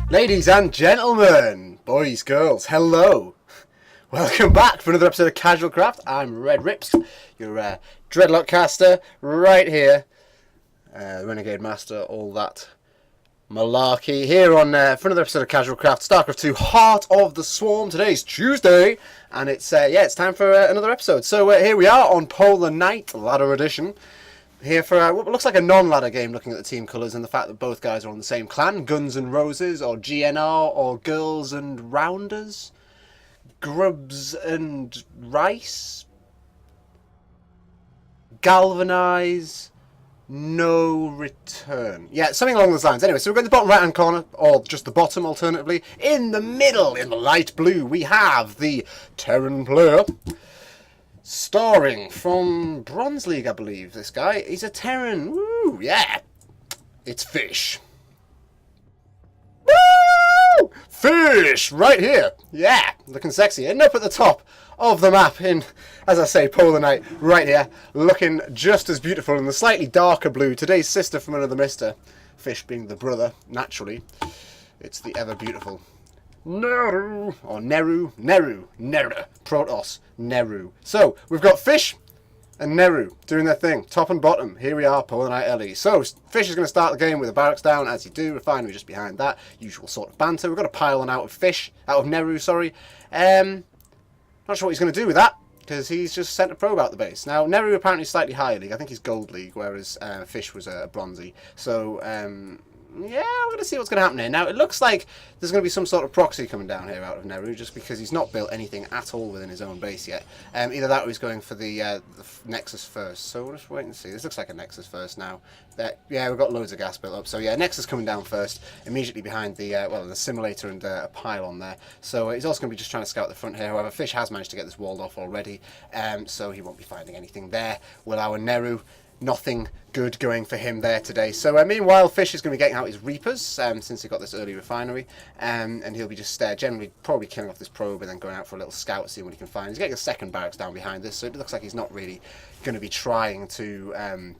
Ladies and gentlemen, boys, girls, hello. Welcome back for another episode of CasualCraft. I'm RedRipz, your dreadlock caster, right here. Renegade Master, all that malarkey. Here on for another episode of CasualCraft, StarCraft 2, Heart of the Swarm. Today's Tuesday, and it's time for another episode. So here we are on Polar Night, Ladder Edition. Here for what looks like a non-ladder game, looking at the team colours and the fact that both guys are on the same clan. Guns and Roses, or GNR, or Girls and Rounders. Grubs and Rice. Galvanise. No Return. Yeah, something along those lines. Anyway, so we're going to the bottom right-hand corner, or just the bottom, alternatively. In the middle, in the light blue, we have the Terran player. Starring from Bronze League, I believe, this guy. He's a Terran. Woo, yeah. It's Fish. Woo! Fish! Right here. Yeah, looking sexy. And up at the top of the map in, as I say, Polar Night, right here. Looking just as beautiful in the slightly darker blue. Today's sister from another mister. Fish being the brother, naturally. It's the ever beautiful Neru, or Neru, Protoss, Neru. So, we've got Fish and Neru doing their thing, top and bottom. Here we are, Polar Night LE. So, Fish is going to start the game with the barracks down, as you do. Refinery just behind that, usual sort of banter. We've got a pylon out of Neru, sorry. Not sure what he's going to do with that, because he's just sent a probe out the base. Now, Neru apparently is slightly higher league. I think he's Gold League, whereas Fish was a Bronzy. So, yeah, we're going to see what's going to happen here. Now, it looks like there's going to be some sort of proxy coming down here out of Neru, just because he's not built anything at all within his own base yet. Either that or he's going for the Nexus first. So we'll just wait and see. This looks like a Nexus first now. Yeah, we've got loads of gas built up. So yeah, Nexus coming down first, immediately behind the the simulator and a pylon there. So he's also going to be just trying to scout the front here. However, Fish has managed to get this walled off already, so he won't be finding anything there. Will our Neru? Nothing good going for him there today. So meanwhile, Fish is going to be getting out his Reapers since he got this early refinery, and he'll be just generally probably killing off this probe and then going out for a little scout, seeing what he can find. He's getting a second barracks down behind this, so it looks like he's not really going to be trying to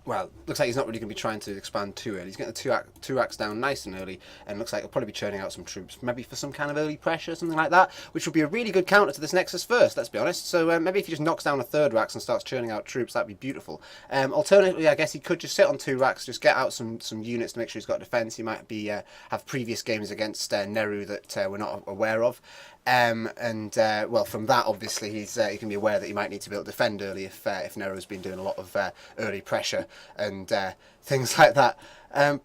looks like he's not really going to be trying to expand too early. He's getting the two acts down nice and early, and looks like he'll probably be churning out some troops, maybe for some kind of early pressure, something like that, which would be a really good counter to this Nexus first, let's be honest. So maybe if he just knocks down a third racks and starts churning out troops, that'd be beautiful. Alternatively, I guess he could just sit on 2 racks, just get out some units to make sure he's got defense. He might be have previous games against Neru that we're not aware of. From that, obviously, he can be aware that he might need to be able to defend early if Neru's been doing a lot of early pressure and things like that.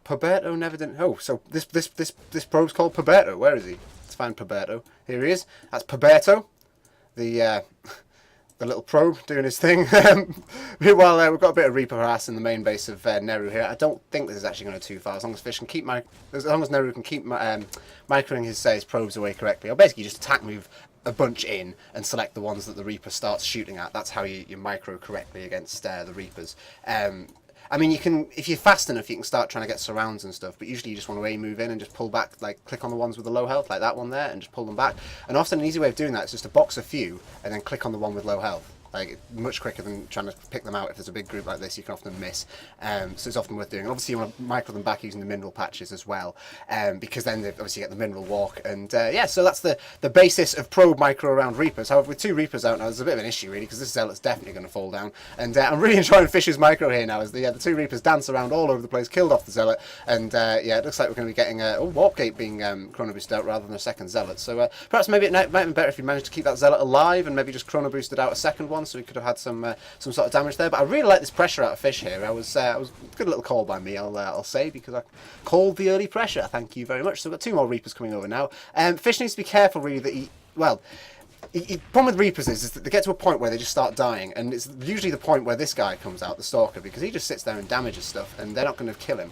Puberto never did. Oh, so this probe's called Puberto. Where is he? Let's find Puberto. Here he is. That's Puberto, the little probe doing his thing. Meanwhile, we've got a bit of Reaper harass in the main base of Neru here. I don't think this is actually going to too far, as long as Fish can keep as long as Neru can keep microing his probes away correctly. Or basically just attack move a bunch in and select the ones that the Reaper starts shooting at. That's how you micro correctly against the Reapers. I mean, you can, if you're fast enough, you can start trying to get surrounds and stuff, but usually you just want to A-move in and just pull back, like click on the ones with the low health, like that one there, and just pull them back. And often an easy way of doing that is just to box a few and then click on the one with low health. Like, much quicker than trying to pick them out. If there's a big group like this, you can often miss. So it's often worth doing. And obviously, you want to micro them back using the mineral patches as well, because then they obviously get the mineral walk. And so that's the basis of probe micro around Reapers. However, with 2 Reapers out now, there's a bit of an issue really, because this Zealot's definitely going to fall down. And I'm really enjoying Fish's micro here now, as the 2 Reapers dance around all over the place, killed off the Zealot. And it looks like we're going to be getting Warp Gate being chrono boosted out rather than a second Zealot. So perhaps maybe it might have been better if you managed to keep that Zealot alive and maybe just chrono boosted out a second one, so we could have had some sort of damage there. But I really like this pressure out of Fish here. I was good little call by me, I'll say, because I called the early pressure. Thank you very much. So we've got 2 more Reapers coming over now. Fish needs to be careful really that the problem with Reapers is that they get to a point where they just start dying, and it's usually the point where this guy comes out, the Stalker, because he just sits there and damages stuff, and they're not going to kill him.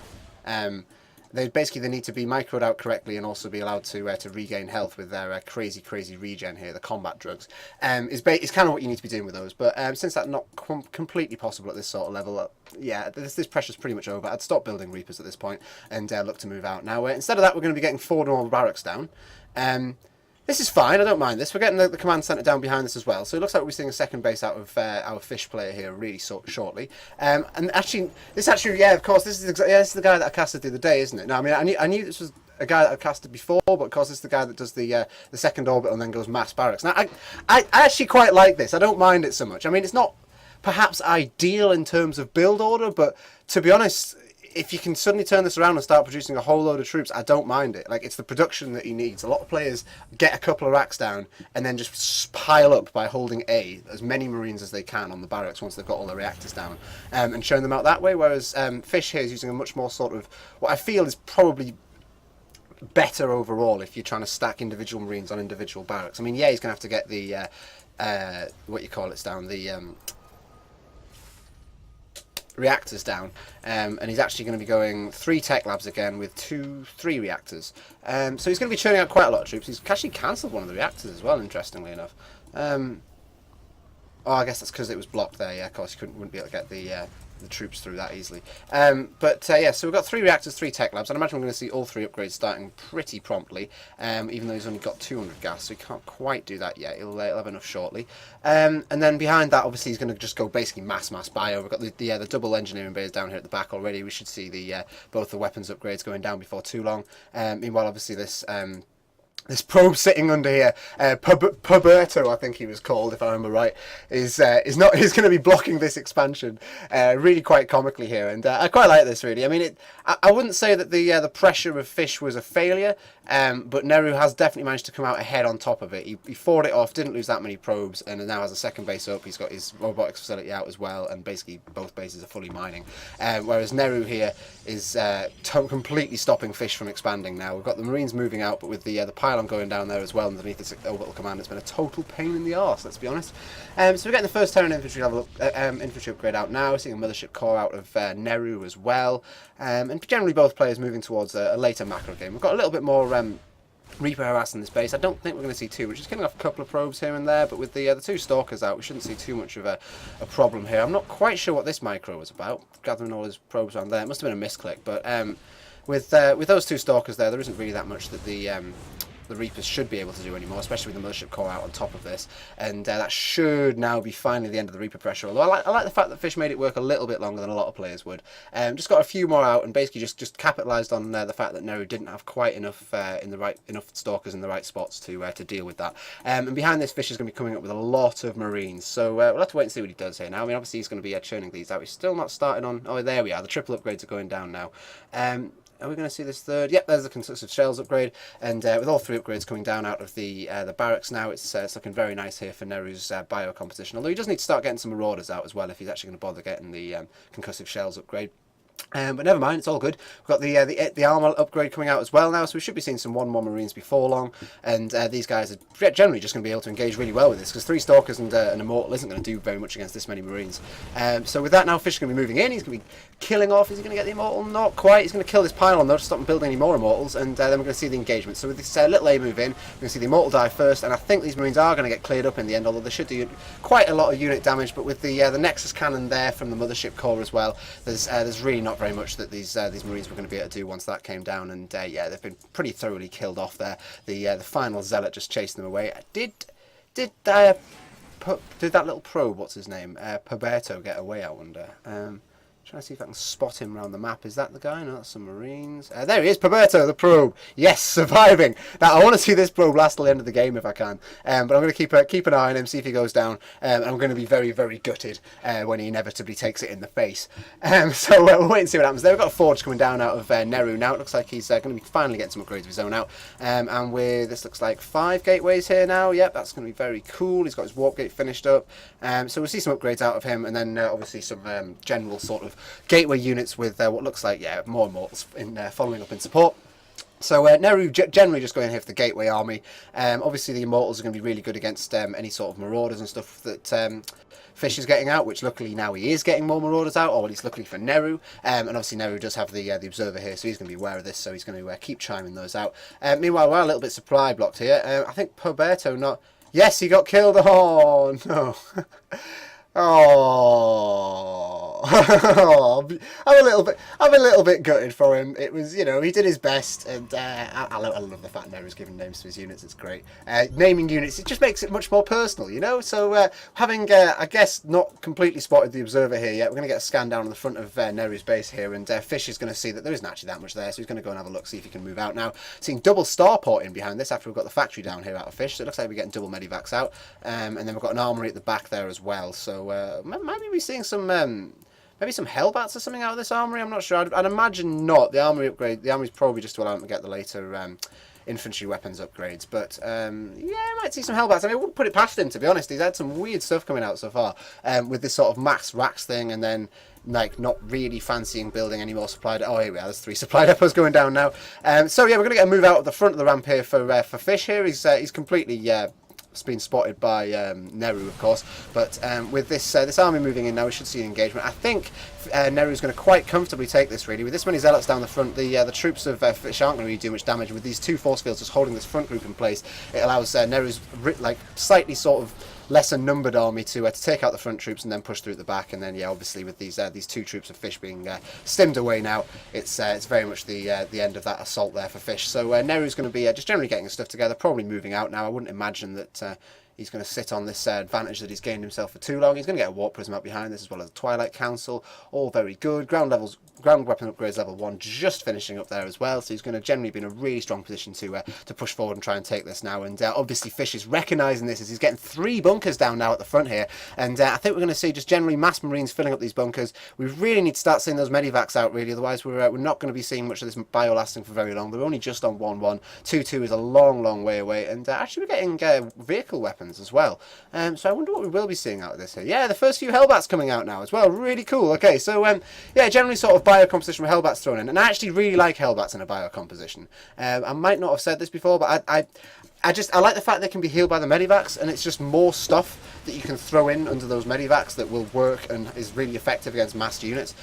They need to be microed out correctly and also be allowed to regain health with their crazy regen here, the combat drugs. Is kind of what you need to be doing with those. But since that's not completely possible at this sort of level, this pressure's pretty much over. I'd stop building Reapers at this point and look to move out. Now, instead of that, we're going to be getting 4 more barracks down. This is fine, I don't mind this. We're getting the command centre down behind this as well. So it looks like we're seeing a second base out of our fish player here really shortly. And actually, yeah, of course, this is the guy that I casted the other day, isn't it? No, I mean, I knew this was a guy that I casted before, but of course, this is the guy that does the second orbit and then goes mass barracks. Now, I actually quite like this. I don't mind it so much. I mean, it's not perhaps ideal in terms of build order, but to be honest, if you can suddenly turn this around and start producing a whole load of troops, I don't mind it. Like, it's the production that he needs. A lot of players get a couple of racks down and then just pile up by holding as many Marines as they can on the barracks once they've got all the reactors down, and showing them out that way, whereas Fish here is using a much more sort of, what I feel is probably better overall if you're trying to stack individual Marines on individual barracks. I mean, yeah, he's going to have to get the, what you call it down, the reactors down, and he's actually going to be going 3 tech labs again with 3 reactors. So he's going to be churning out quite a lot of troops. He's actually cancelled one of the reactors as well, interestingly enough. Oh, I guess that's because it was blocked there. Yeah, of course, you wouldn't be able to get the troops through that easily. Yeah, so we've got 3 reactors, 3 tech labs, and I imagine we're going to see all 3 upgrades starting pretty promptly, even though he's only got 200 gas, so he can't quite do that yet. He'll have enough shortly. And then behind that, obviously, he's going to just go basically mass bio. We've got the double engineering bays down here at the back already. We should see both the weapons upgrades going down before too long. Meanwhile, obviously, this probe sitting under here, Puberto, I think he was called, if I remember right, is going to be blocking this expansion, really quite comically here, and I quite like this really. I mean, I wouldn't say that the pressure of Fish was a failure, but Neru has definitely managed to come out ahead on top of it. He fought it off, didn't lose that many probes, and now has a second base up. He's got his robotics facility out as well, and basically both bases are fully mining. Whereas Neru here is completely stopping Fish from expanding now. We've got the Marines moving out, but with the pylon going down there as well underneath this orbital command, it's been a total pain in the arse, let's be honest. So we're getting the first Terran infantry level infantry upgrade out now. We're seeing a mothership core out of Neru as well, and generally both players moving towards a later macro game. We've got a little bit more Reaper harass in this base. I don't think we're going to see too. We're just getting off a couple of probes here and there, but with the 2 stalkers out, we shouldn't see too much of a problem here. I'm not quite sure what this micro was about, gathering all his probes around there. It must have been a misclick, but with those 2 stalkers there isn't really that much that the Reapers should be able to do anymore, especially with the mothership core out on top of this, and that should now be finally the end of the Reaper pressure. Although I like the fact that Fish made it work a little bit longer than a lot of players would. Just got a few more out and basically just capitalised on the fact that Neru didn't have quite enough enough stalkers in the right spots to deal with that. And behind this, Fish is going to be coming up with a lot of Marines, so we'll have to wait and see what he does here now. I mean, obviously he's going to be churning these out. He's still not starting on. Oh, there we are. The triple upgrades are going down now. Are we going to see this third? Yep, there's the conclusive shells upgrade, and with all 3 upgrades coming down out of the barracks now, it's looking very nice here for Neru's bio composition. Although he does need to start getting some marauders out as well if he's actually going to bother getting the concussive shells upgrade. But never mind, it's all good. We've got the armor upgrade coming out as well now, so we should be seeing some 1-1 Marines before long. And these guys are generally just going to be able to engage really well with this, because 3 Stalkers and an Immortal isn't going to do very much against this many Marines. So with that now, Fish is going to be moving in. He's going to be killing off. Is he going to get the Immortal? Not quite. He's going to kill this pylon though to stop him building any more Immortals, and then we're going to see the engagement. So with this little A move in, we're going to see the Immortal die first, and I think these Marines are going to get cleared up in the end, although they should do quite a lot of unit damage. But with the Nexus Cannon there from the Mothership core as well, there's really not very much that these Marines were going to be able to do once that came down, and yeah, they've been pretty thoroughly killed off there. The final Zealot just chasing them away. Did that little probe, what's his name, Puberto, get away, I wonder? Trying to see if I can spot him around the map. Is that the guy? No, that's some Marines. There he is, Puberto, the probe. Yes, surviving. Now, I want to see this probe last till the end of the game if I can. But I'm going to keep an eye on him, see if he goes down. And I'm going to be very, very gutted when he inevitably takes it in the face. So we'll wait and see what happens there. We've got a Forge coming down out of Neru now. It looks like he's going to be finally getting some upgrades of his own out. And with, this looks like 5 gateways here now. Yep, that's going to be very cool. He's got his warp gate finished up. So we'll see some upgrades out of him. And then obviously some general sort of gateway units with what looks like, yeah, more Immortals in following up in support. So Neru generally just going here for the gateway army. Obviously the Immortals are going to be really good against any sort of marauders and stuff that Fish is getting out, which luckily now he is getting more marauders out, or at least luckily for Neru. And obviously Neru does have the Observer here, so he's going to be aware of this, so he's going to keep chiming those out. Meanwhile, we're a little bit supply blocked here. I think Puberto not... Yes, he got killed. Oh, no. Oh, Oh, I'm a little bit gutted for him. It was, you know, he did his best, and I love the fact Neru's giving names to his units. It's great. Naming units, it just makes it much more personal, you know. So having, I guess, not completely spotted the observer here yet, we're going to get a scan down on the front of Neru's base here, and Fish is going to see that there isn't actually that much there, so he's going to go and have a look, see if he can move out now. Seeing double starport in behind this after we've got the factory down here out of Fish, so it looks like we're getting double medivacs out, and then we've got an armory at the back there as well. So maybe we're seeing some. Maybe some Hellbats or something out of this armory. I'm not sure. I'd imagine not. The armory upgrade. The armory's probably just to allow him to get the later infantry weapons upgrades. But yeah, I might see some Hellbats. I mean, I wouldn't put it past him, to be honest. He's had some weird stuff coming out so far with this sort of max racks thing, and then like not really fancying building any more supply. Oh, here we are. There's 3 supply depots going down now. So yeah, we're gonna get a move out of the front of the ramp here for Fish. Here, he's completely been spotted by Neru, of course, but with this this army moving in now, we should see an engagement. I think Neru's going to quite comfortably take this, really. With this many zealots down the front, the troops of Fish aren't going to really do much damage. With these 2 force fields just holding this front group in place, it allows Neru's like slightly sort of lesser numbered army to take out the front troops and then push through at the back. And then yeah, obviously with these 2 troops of Fish being stemmed away now, it's very much the end of that assault there for Fish. So Neru's going to be just generally getting his stuff together, probably moving out now. I wouldn't imagine that he's going to sit on this advantage that he's gained himself for too long. He's going to get a Warp Prism out behind this, as well as a Twilight Council. All very good. Ground weapon upgrades level 1 just finishing up there as well. So he's going to generally be in a really strong position to push forward and try and take this now. And obviously Fish is recognising this as he's getting 3 bunkers down now at the front here. And I think we're going to see just generally mass Marines filling up these bunkers. We really need to start seeing those medivacs out, really. Otherwise we're not going to be seeing much of this bio lasting for very long. They're only just on 1-1. 2-2 is a long, long way away. And actually we're getting vehicle weapons as well. So I wonder what we will be seeing out of this here. Yeah, the first few Hellbats coming out now as well. Really cool. Okay, so yeah, generally sort of bio composition with Hellbats thrown in. And I actually really like Hellbats in a bio composition. I might not have said this before, but I like the fact they can be healed by the medivacs, and it's just more stuff that you can throw in under those medivacs that will work and is really effective against massed units.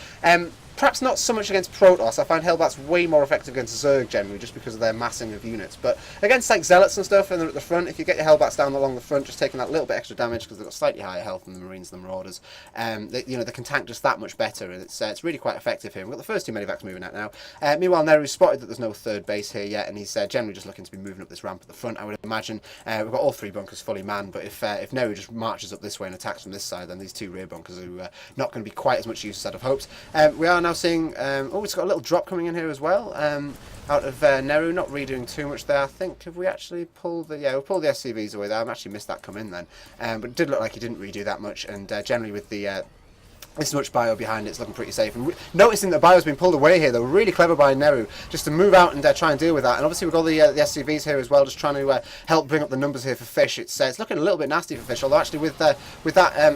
Perhaps not so much against Protoss. I find Hellbats way more effective against Zerg generally, just because of their massing of units. But against like Zealots and stuff, and they're at the front, if you get your Hellbats down along the front, just taking that little bit extra damage because they've got slightly higher health than the Marines and the Marauders, they can tank just that much better, and it's really quite effective here. We've got the first 2 medivacs moving out now. Meanwhile, Neru's spotted that there's no 3rd base here yet, and he's generally just looking to be moving up this ramp at the front. I would imagine we've got all 3 bunkers fully manned, but if Neru just marches up this way and attacks from this side, then these 2 rear bunkers are not going to be quite as much use as I'd have hoped. We are now seeing oh, it's got a little drop coming in here as well, out of Neru. Not really doing too much there. I think, have we actually pulled the... Yeah, we pulled the SCVs away there. I've actually missed that come in then. But it did look like he didn't really do that much, and generally with the... this much bio behind it's looking pretty safe. And noticing that bio's been pulled away here, they were really clever by Neru just to move out and try and deal with that. And obviously we've got the SCVs here as well, just trying to help bring up the numbers here for Fish. It's looking a little bit nasty for Fish, although actually with that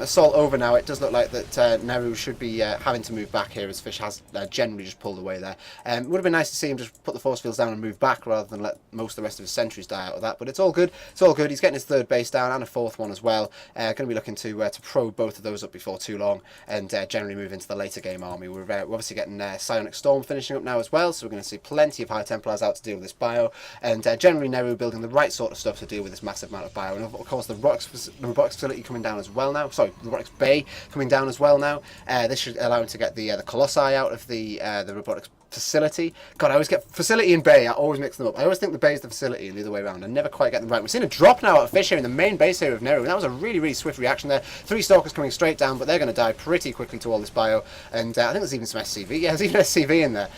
assault over now, it does look like that Neru should be having to move back here, as Fish has generally just pulled away there. It would have been nice to see him just put the force fields down and move back rather than let most of the rest of his sentries die out of that. But it's all good. It's all good. He's getting his 3rd base down and a 4th one as well. Going to be looking to probe both of those up before too long, and generally move into the later game army. We're obviously getting Psionic Storm finishing up now as well, so we're going to see plenty of High Templars out to deal with this bio, and generally Neru building the right sort of stuff to deal with this massive amount of bio. And of course the robotics facility coming down as well now, sorry, the robotics bay coming down as well now. This should allow him to get the Colossi out of the robotics facility. God, I always get facility and bay, I always mix them up. I always think the bay is the facility and the other way around. I never quite get them right. We're seeing a drop now out of Fish here in the main base here of Neru, and that was a really, really swift reaction there. 3 Stalkers coming straight down, but they're going to die pretty quickly to all this bio, and I think there's even some SCV. Yeah, there's even SCV in there,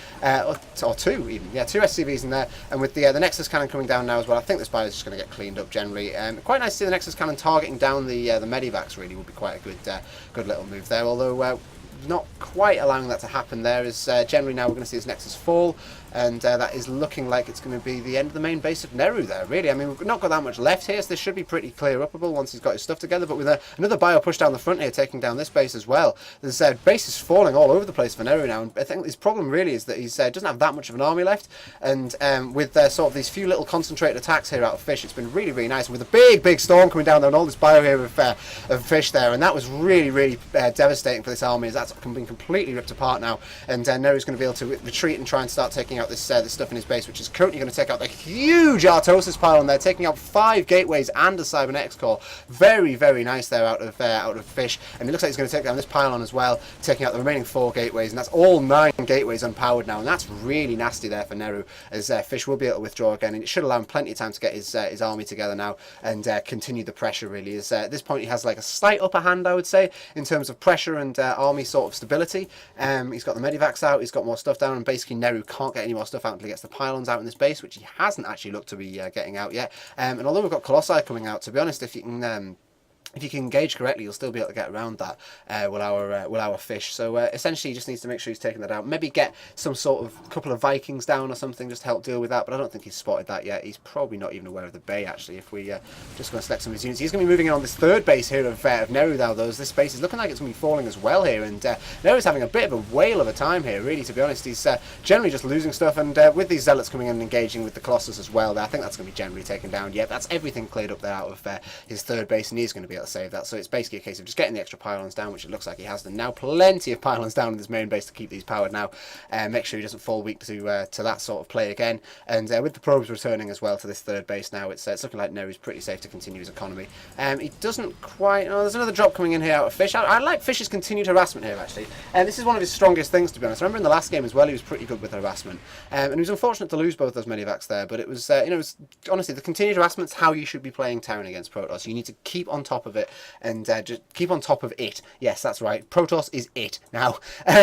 or 2 even. Yeah, 2 SCVs in there, and with the Nexus Cannon coming down now as well, I think this bio is just going to get cleaned up generally. Quite nice to see the Nexus Cannon targeting down the medivacs, really would be quite a good little move there, although not quite allowing that to happen there, is generally now we're going to see this Nexus fall, and that is looking like it's going to be the end of the main base of Neru there, really. I mean, we've not got that much left here, so this should be pretty clear upable once he's got his stuff together, but with another bio push down the front here, taking down this base as well, there's base is falling all over the place for Neru now, and I think his problem really is that he doesn't have that much of an army left, and with sort of these few little concentrated attacks here out of Fish, it's been really, really nice, and with a big storm coming down there and all this bio here of Fish there, and that was really, really devastating for this army, as that's been completely ripped apart now, and Neru's going to be able to retreat and try and start taking taking out this stuff in his base, which is currently going to take out the huge Artosis pylon there, taking out 5 gateways and a cybernetics core. Very, very nice there out of Fish, and it looks like he's going to take down this pylon as well, taking out the remaining 4 gateways, and that's all 9 gateways unpowered now, and that's really nasty there for Neru, as Fish will be able to withdraw again, and it should allow him plenty of time to get his army together now and continue the pressure really. As at this point he has like a slight upper hand, I would say, in terms of pressure and army sort of stability. He's got the medivacs out, he's got more stuff down, and basically Neru can't get any more stuff out until he gets the pylons out in this base, which he hasn't actually looked to be getting out yet. And although we've got Colossi coming out, to be honest, if you can engage correctly, you'll still be able to get around that with our Fish. So essentially, he just needs to make sure he's taking that out. Maybe get some sort of couple of Vikings down or something just to help deal with that. But I don't think he's spotted that yet. He's probably not even aware of the bay, actually. If we just going to select some of his units, he's going to be moving in on this 3rd base here of Neru now. This base is looking like it's going to be falling as well here, and Neru's having a bit of a whale of a time here, really. To be honest, he's generally just losing stuff, and with these zealots coming in and engaging with the Colossus as well, I think that's going to be generally taken down. Yeah, that's everything cleared up there out of his 3rd base, and he's going to be able to save that. So it's basically a case of just getting the extra pylons down, which it looks like he has. And now plenty of pylons down in his main base to keep these powered now. Make sure he doesn't fall weak to that sort of play again. And with the probes returning as well to this 3rd base now, it's looking like Neru's pretty safe to continue his economy. He doesn't quite... Oh, there's another drop coming in here out of Fish. I like Fish's continued harassment here, actually. This is one of his strongest things, to be honest. I remember in the last game as well, he was pretty good with harassment. And he was unfortunate to lose both those medivacs there, but it was, honestly, the continued harassment's how you should be playing Terran against Protoss. You need to keep on top of it and just keep on top of it. Yes, that's right. Protoss is it now.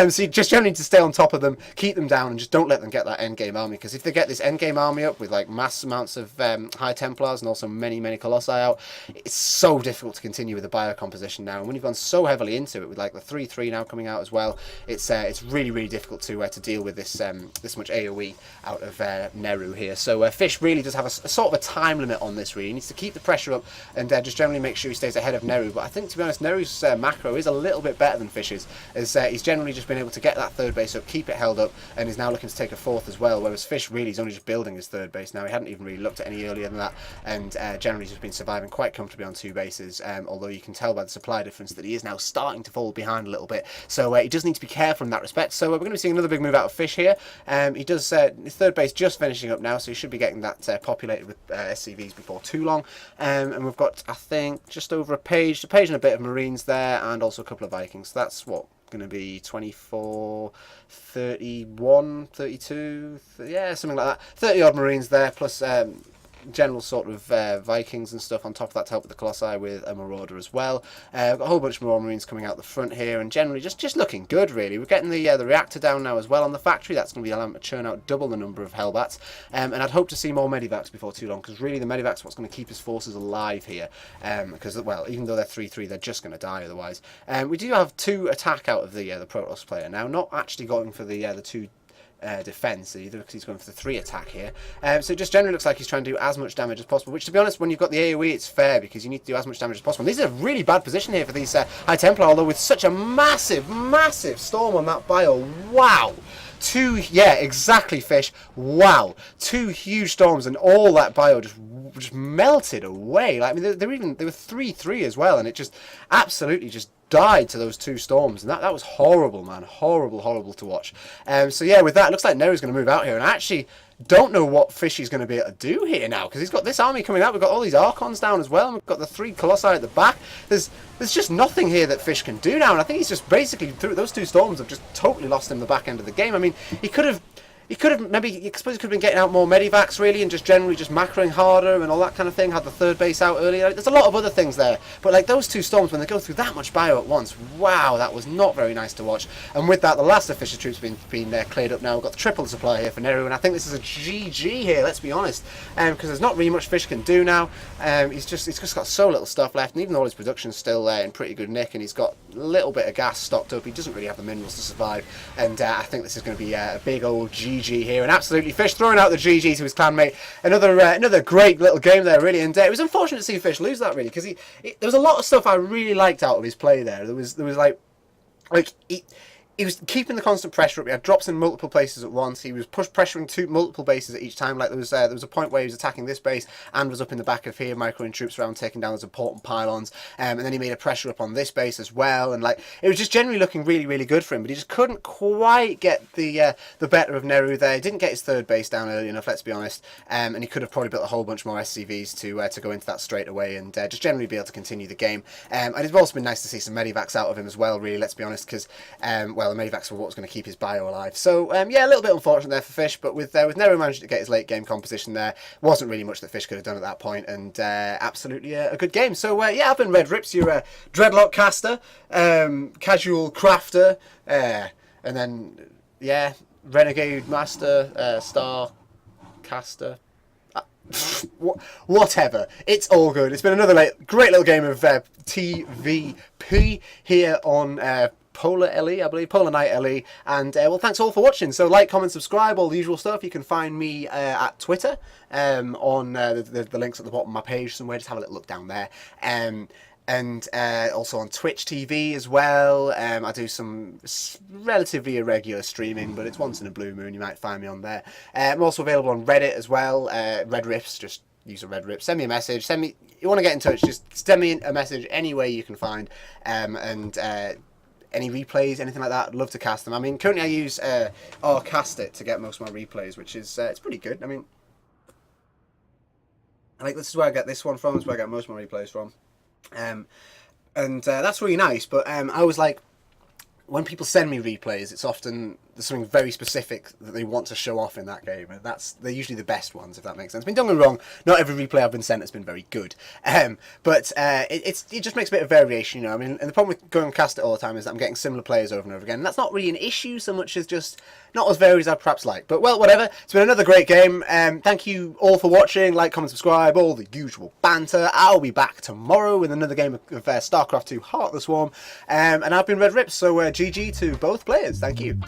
So you just generally need to stay on top of them, keep them down, and just don't let them get that endgame army. Because if they get this endgame army up with like mass amounts of High Templars and also many Colossi out, it's so difficult to continue with the biocomposition now. And when you've gone so heavily into it with like the 3/3 now coming out as well, it's really difficult to deal with this this much AOE out of Neru here. So Fish really does have a sort of a time limit on this. Really, he needs to keep the pressure up and just generally make sure he stays ahead of Neru. But I think, to be honest, Neru's macro is a little bit better than Fish's, as he's generally just been able to get that 3rd base up, keep it held up, and is now looking to take a 4th as well, whereas Fish really is only just building his 3rd base now. He hadn't even really looked at any earlier than that, and generally just been surviving quite comfortably on 2 bases, although you can tell by the supply difference that he is now starting to fall behind a little bit, so he does need to be careful in that respect. So we're going to be seeing another big move out of Fish here. He does his 3rd base just finishing up now, so he should be getting that populated with SCVs before too long, and we've got, I think, just over a page and a bit of Marines there, and also a couple of Vikings. So that's what going to be 24, 31, 32, yeah, something like that. 30 odd Marines there, plus general sort of Vikings and stuff on top of that to help with the Colossi, with a Marauder as well. Got a whole bunch more Marines coming out the front here, and generally just looking good, really. We're getting the reactor down now as well on the factory. That's going to be allowing to churn out double the number of Hellbats, and I'd hope to see more medivacs before too long, because really the medivac's what's going to keep his forces alive here, because, well, even though they're 3/3, they're just going to die otherwise. We do have 2 attack out of the Protoss player now, not actually going for the 2 defense either, because he's going for the 3 attack here. So it just generally looks like he's trying to do as much damage as possible, which, to be honest, when you've got the AoE, it's fair, because you need to do as much damage as possible. And this is a really bad position here for these High Templar, although with such a massive storm on that bio. Wow! 2, yeah, exactly, Fish. Wow, 2 huge storms, and all that bio just melted away. Like, I mean, they were 3/3 as well, and it just absolutely just died to those 2 storms, and that was horrible, man. Horrible to watch. So yeah, with that, it looks like Neru's going to move out here, and I actually don't know what Fish is going to be able to do here now, because he's got this army coming out. We've got all these Archons down as well, and we've got the 3 Colossi at the back. There's just nothing here that Fish can do now, and I think he's just basically, through those 2 storms, have just totally lost him the back end of the game. I mean, he could have maybe, I suppose he could have been getting out more medivacs, really, and just generally just macroing harder and all that kind of thing, had the 3rd base out earlier. There's a lot of other things there, but like those 2 storms, when they go through that much bio at once, wow, that was not very nice to watch. And with that, the last of Fish's troops been cleared up now. We've got the triple supply here for Neru, and I think this is a GG here, let's be honest, because there's not really much Fish can do now. He's just got so little stuff left, and even though his production's still in pretty good nick, and he's got a little bit of gas stocked up, he doesn't really have the minerals to survive, and I think this is going to be a big old GG here, and absolutely Fish throwing out the GG to his clanmate. Another great little game there, really, and it was unfortunate to see Fish lose that, really, because there was a lot of stuff I really liked out of his play there. There was like he was keeping the constant pressure up. He had drops in multiple places at once. He was pressuring multiple bases at each time. Like there was a point where he was attacking this base and was up in the back of here, microing troops around, taking down those important pylons. And then he made a pressure up on this base as well. And like it was just generally looking really, really good for him. But he just couldn't quite get the better of Neru there. He didn't get his third base down early enough, let's be honest. And he could have probably built a whole bunch more SCVs to go into that straight away and just generally be able to continue the game. And it's also been nice to see some medivacs out of him as well, really, let's be honest, because well, the medivacs were what was going to keep his bio alive. So yeah, a little bit unfortunate there for Fish, but with Neru managing to get his late game composition there, wasn't really much that Fish could have done at that point, and absolutely a good game. So yeah, I've been RedRipz, your Dreadlock caster, casual crafter, and then yeah, Renegade Master, Star Caster. Whatever, it's all good. It's been another great little game of TVP here on Polar LE, I believe, Polar Night LE, and well, thanks all for watching. So like, comment, subscribe, all the usual stuff. You can find me at Twitter on the links at the bottom of my page somewhere. Just have a little look down there. And also on Twitch TV as well. I do some relatively irregular streaming, but it's once in a blue moon. You might find me on there. I'm also available on Reddit as well. RedRipz, just use a RedRipz. Send me a message. You want to get in touch, just send me a message any way you can find. Any replays, anything like that, I'd love to cast them. I mean, currently I use Cast It to get most of my replays, which is it's pretty good. I mean, this is where I get this one from. This is where I get most of my replays from. And that's really nice, but I was like, when people send me replays, it's often there's something very specific that they want to show off in that game, and they're usually the best ones, if that makes sense. I mean, don't get me wrong, not every replay I've been sent has been very good, but it just makes a bit of variation, you know. I mean, and the problem with going and cast it all the time is that I'm getting similar players over and over again, and that's not really an issue so much as just not as varied as I'd perhaps like. But well, whatever. It's been another great game. Thank you all for watching. Like, comment, subscribe, all the usual banter. I'll be back tomorrow with another game of StarCraft 2 Heart of the Swarm, and I've been RedRipz, so GG to both players. Thank you.